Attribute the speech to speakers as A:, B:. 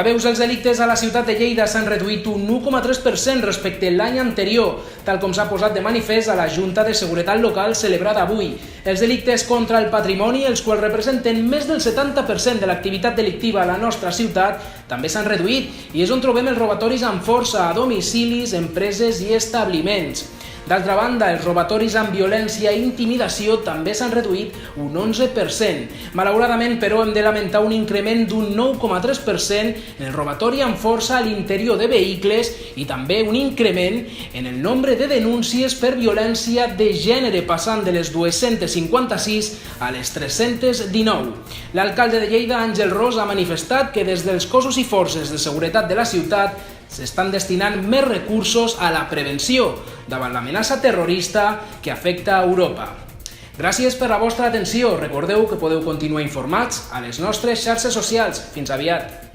A: la veus, els delictes a la ciutat de Lleida s'han reduït un 1,3% respecte a l'any anterior, tal com s'ha posat de manifest a la Junta de Seguretat Local celebrada avui. Els delictes contra el patrimoni, els quals representen més del 70% de l'activitat delictiva a la nostra ciutat, també s'han reduït i és on trobem els robatoris amb força a domicilis, empreses i establiments. D'altra banda, els robatoris amb violència i intimidació també s'han reduït un 11%. Malauradament, però, hem de lamentar un increment d'un 9,3% en el robatori amb força a l'interior de vehicles i també un increment en el nombre de denúncies per violència de gènere, passant de les 256 a les 319. L'alcalde de Lleida, Àngel Ros, ha manifestat que des dels cossos i forces de seguretat de la ciutat s'estan destinant més recursos a la prevenció davant l'amenaça terrorista que afecta a Europa. Gràcies per la vostra atenció. Recordeu que podeu continuar informats a les nostres xarxes socials. Fins aviat.